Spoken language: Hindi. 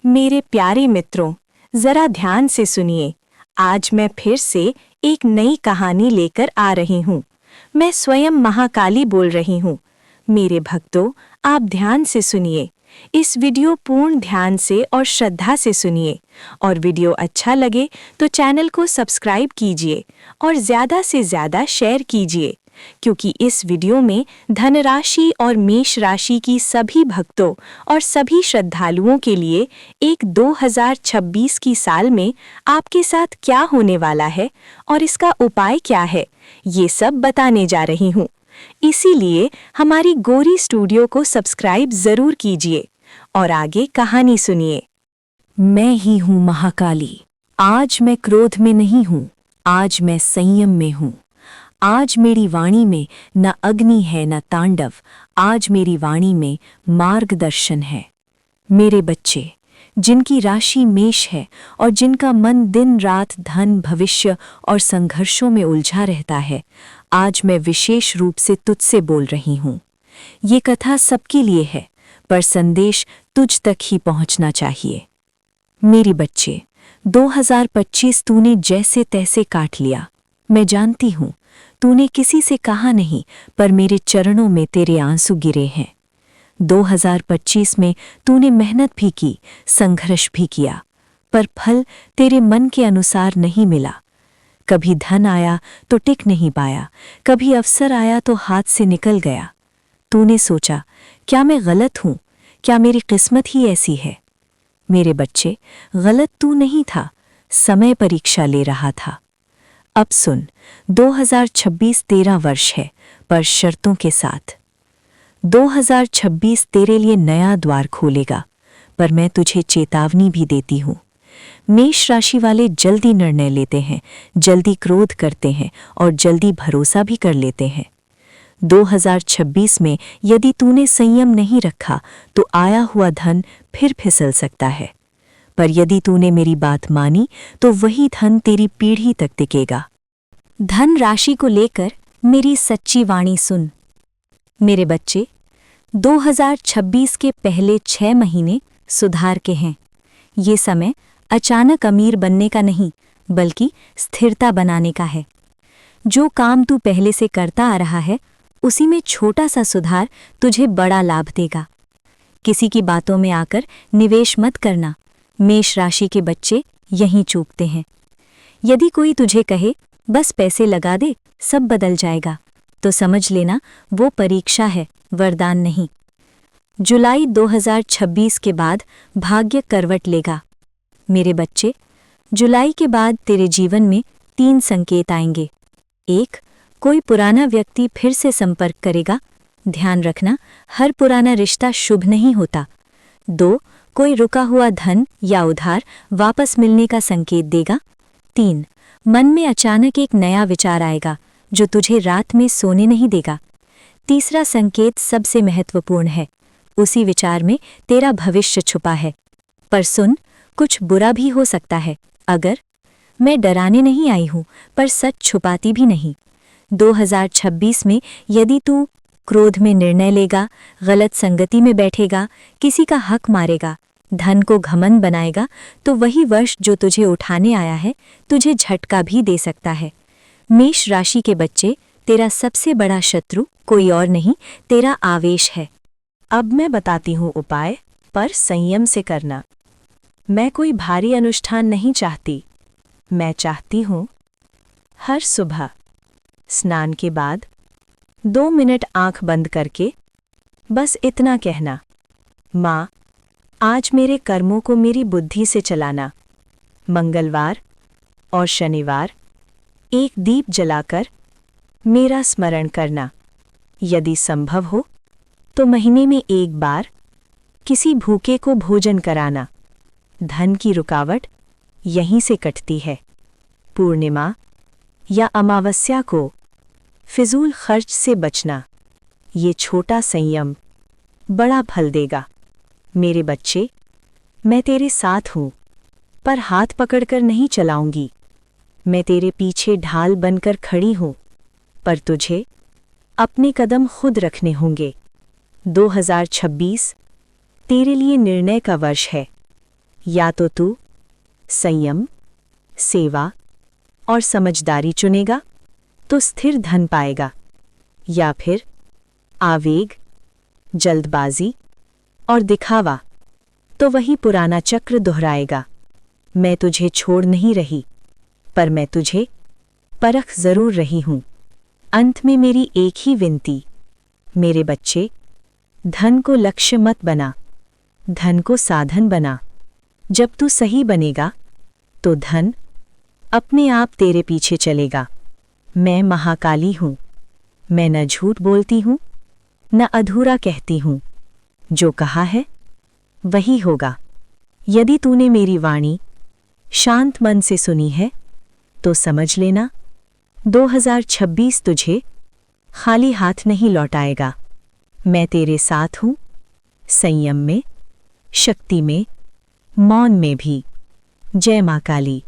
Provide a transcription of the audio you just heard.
मेरे प्यारे मित्रों, जरा ध्यान से सुनिए। आज मैं फिर से एक नई कहानी लेकर आ रही हूँ। मैं स्वयं महाकाली बोल रही हूँ। मेरे भक्तों, आप ध्यान से सुनिए। इस वीडियो पूर्ण ध्यान से और श्रद्धा से सुनिए। और वीडियो अच्छा लगे तो चैनल को सब्सक्राइब कीजिए और ज़्यादा से ज़्यादा शेयर कीजिए, क्योंकि इस वीडियो में धनराशि और मेष राशि की सभी भक्तों और सभी श्रद्धालुओं के लिए एक 2026 की साल में आपके साथ क्या होने वाला है और इसका उपाय क्या है, ये सब बताने जा रही हूँ। इसीलिए हमारी गोरी स्टूडियो को सब्सक्राइब जरूर कीजिए और आगे कहानी सुनिए। मैं ही हूँ महाकाली। आज मैं क्रोध में नहीं हूँ, आज मैं संयम में हूँ। आज मेरी वाणी में न अग्नि है न तांडव, आज मेरी वाणी में मार्गदर्शन है। मेरे बच्चे, जिनकी राशि मेष है और जिनका मन दिन रात धन, भविष्य और संघर्षों में उलझा रहता है, आज मैं विशेष रूप से तुझसे बोल रही हूँ। ये कथा सबके लिए है, पर संदेश तुझ तक ही पहुँचना चाहिए। मेरे बच्चे, 2025 तूने जैसे तैसे काट लिया। मैं जानती हूँ, तूने किसी से कहा नहीं, पर मेरे चरणों में तेरे आंसू गिरे हैं। 2025 में तूने मेहनत भी की, संघर्ष भी किया, पर फल तेरे मन के अनुसार नहीं मिला। कभी धन आया तो टिक नहीं पाया, कभी अवसर आया तो हाथ से निकल गया। तूने सोचा, क्या मैं गलत हूँ? क्या मेरी किस्मत ही ऐसी है? मेरे बच्चे, गलत तू नहीं था, समय परीक्षा ले रहा था। अब सुन, 2026 तेरा वर्ष है, पर शर्तों के साथ। 2026 तेरे लिए नया द्वार खोलेगा, पर मैं तुझे चेतावनी भी देती हूँ। मेष राशि वाले जल्दी निर्णय लेते हैं, जल्दी क्रोध करते हैं और जल्दी भरोसा भी कर लेते हैं। 2026 में यदि तूने संयम नहीं रखा तो आया हुआ धन फिर फिसल सकता है, पर यदि तूने मेरी बात मानी तो वही धन तेरी पीढ़ी तक टिकेगा। धन राशि को लेकर मेरी सच्ची वाणी सुन। मेरे बच्चे, 2026 के पहले 6 महीने सुधार के हैं। ये समय अचानक अमीर बनने का नहीं, बल्कि स्थिरता बनाने का है। जो काम तू पहले से करता आ रहा है, उसी में छोटा सा सुधार तुझे बड़ा लाभ देगा। किसी की बातों में आकर निवेश मत करना। मेष राशि के बच्चे यहीं चूकते हैं। यदि कोई तुझे कहे, बस पैसे लगा दे, सब बदल जाएगा, तो समझ लेना वो परीक्षा है, वरदान नहीं। जुलाई 2026 के बाद भाग्य करवट लेगा। मेरे बच्चे, जुलाई के बाद तेरे जीवन में 3 संकेत आएंगे। 1, कोई पुराना व्यक्ति फिर से संपर्क करेगा। ध्यान रखना, हर पुराना रिश्ता शुभ नहीं होता। 2, कोई रुका हुआ धन या उधार वापस मिलने का संकेत देगा। 3, मन में अचानक एक नया विचार आएगा जो तुझे रात में सोने नहीं देगा। तीसरा संकेत सबसे महत्वपूर्ण है। उसी विचार में तेरा भविष्य छुपा है। पर सुन, कुछ बुरा भी हो सकता है। अगर मैं डराने नहीं आई हूँ, पर सच छुपाती भी नहीं। 2026 में यदि तू क्रोध में निर्णय लेगा, गलत संगति में बैठेगा, किसी का हक मारेगा, धन को घमंड बनाएगा, तो वही वर्ष जो तुझे उठाने आया है तुझे झटका भी दे सकता है। मेष राशि के बच्चे, तेरा सबसे बड़ा शत्रु कोई और नहीं, तेरा आवेश है। अब मैं बताती हूँ उपाय, पर संयम से करना। मैं कोई भारी अनुष्ठान नहीं चाहती। मैं चाहती हूँ हर सुबह स्नान के बाद 2 मिनट आंख बंद करके बस इतना कहना, माँ, आज मेरे कर्मों को मेरी बुद्धि से चलाना। मंगलवार और शनिवार एक दीप जलाकर मेरा स्मरण करना। यदि संभव हो तो महीने में 1 बार किसी भूखे को भोजन कराना। धन की रुकावट यहीं से कटती है। पूर्णिमा या अमावस्या को फिजूल खर्च से बचना। ये छोटा संयम बड़ा फल देगा। मेरे बच्चे, मैं तेरे साथ हूँ, पर हाथ पकड़कर नहीं चलाऊंगी। मैं तेरे पीछे ढाल बनकर खड़ी हूँ, पर तुझे अपने कदम खुद रखने होंगे। 2026 तेरे लिए निर्णय का वर्ष है। या तो तू संयम, सेवा और समझदारी चुनेगा तो स्थिर धन पाएगा, या फिर आवेग, जल्दबाजी और दिखावा तो वही पुराना चक्र दोहराएगा। मैं तुझे छोड़ नहीं रही, पर मैं तुझे परख जरूर रही हूं। अंत में मेरी एक ही विनती, मेरे बच्चे, धन को लक्ष्य मत बना, धन को साधन बना। जब तू सही बनेगा तो धन अपने आप तेरे पीछे चलेगा। मैं महाकाली हूं, मैं न झूठ बोलती हूं न अधूरा कहती हूं। जो कहा है वही होगा। यदि तूने मेरी वाणी शांत मन से सुनी है तो समझ लेना 2026 तुझे खाली हाथ नहीं लौटाएगा। मैं तेरे साथ हूं, संयम में, शक्ति में, मौन में भी। जय मां काली।